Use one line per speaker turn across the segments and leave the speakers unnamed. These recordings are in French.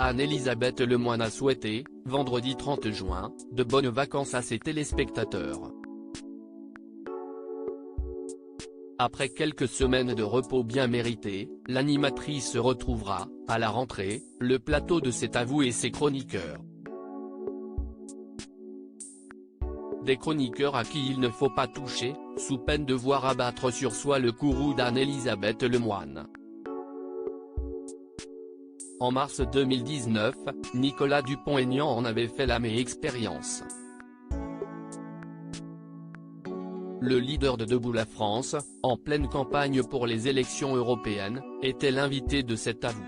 Anne-Elisabeth Lemoine a souhaité, vendredi 30 juin, de bonnes vacances à ses téléspectateurs. Après quelques semaines de repos bien mérités, l'animatrice retrouvera, à la rentrée, le plateau de C'est à vous et ses chroniqueurs. Des chroniqueurs à qui il ne faut pas toucher, sous peine de voir abattre sur soi le courroux d'Anne-Elisabeth Lemoine. En mars 2019, Nicolas Dupont-Aignan en avait fait la expérience. Le leader de Debout la France, en pleine campagne pour les élections européennes, était l'invité de C'est à vous.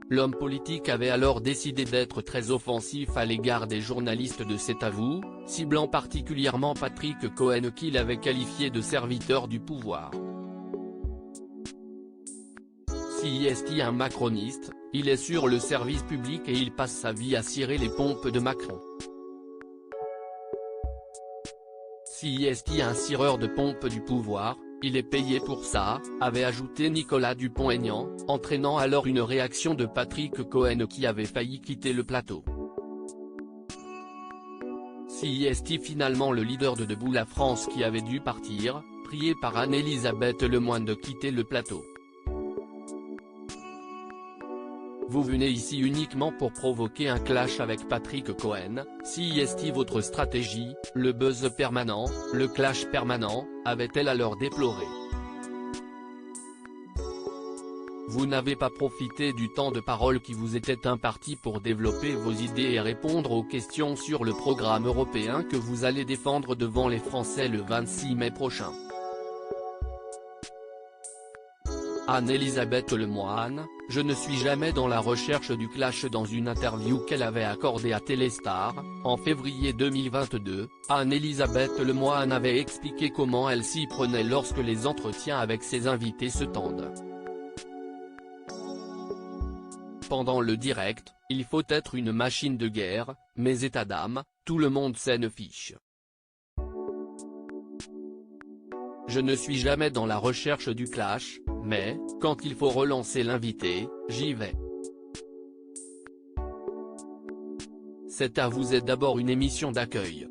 L'homme politique avait alors décidé d'être très offensif à l'égard des journalistes de C'est à vous, ciblant particulièrement Patrick Cohen qu'il avait qualifié de serviteur du pouvoir. Si est un macroniste, il est sur le service public et il passe sa vie à cirer les pompes de Macron. Si est un cireur de pompes du pouvoir, il est payé pour ça, avait ajouté Nicolas Dupont-Aignan, entraînant alors une réaction de Patrick Cohen qui avait failli quitter le plateau. Si est finalement le leader de Debout la France qui avait dû partir, prié par Anne-Elisabeth Lemoine de quitter le plateau. Vous venez ici uniquement pour provoquer un clash avec Patrick Cohen, si est votre stratégie, le buzz permanent, le clash permanent, avait-elle alors déploré. Vous n'avez pas profité du temps de parole qui vous était imparti pour développer vos idées et répondre aux questions sur le programme européen que vous allez défendre devant les Français le 26 mai prochain. Anne-Elisabeth Lemoine, je ne suis jamais dans la recherche du clash. Dans une interview qu'elle avait accordée à Téléstar, en février 2022, Anne-Elisabeth Lemoine avait expliqué comment elle s'y prenait lorsque les entretiens avec ses invités se tendent. Pendant le direct, il faut être une machine de guerre, mais état d'âme, tout le monde s'en fiche. Je ne suis jamais dans la recherche du clash, mais, quand il faut relancer l'invité, j'y vais. C'est à vous est d'abord une émission d'accueil.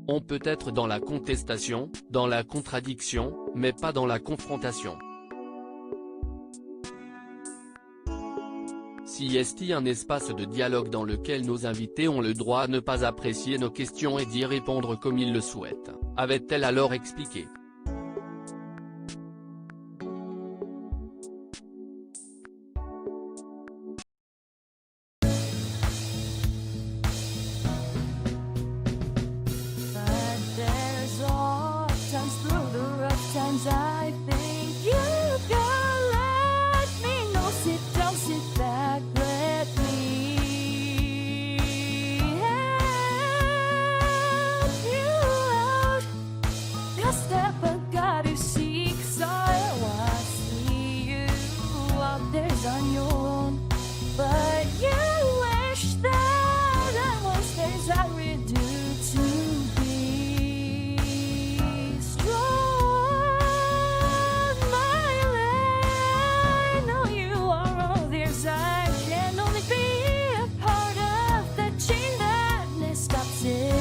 On peut être dans la contestation, dans la contradiction, mais pas dans la confrontation. Si est un espace de dialogue dans lequel nos invités ont le droit à ne pas apprécier nos questions et d'y répondre comme ils le souhaitent, avait-elle alors expliqué.
I think you can let me know. Sit back, let me help you out. Just step got to seek, so I see you out there's on your own. But you wish that I was things I would do to be strong. I can only be a part of the chain that stops it.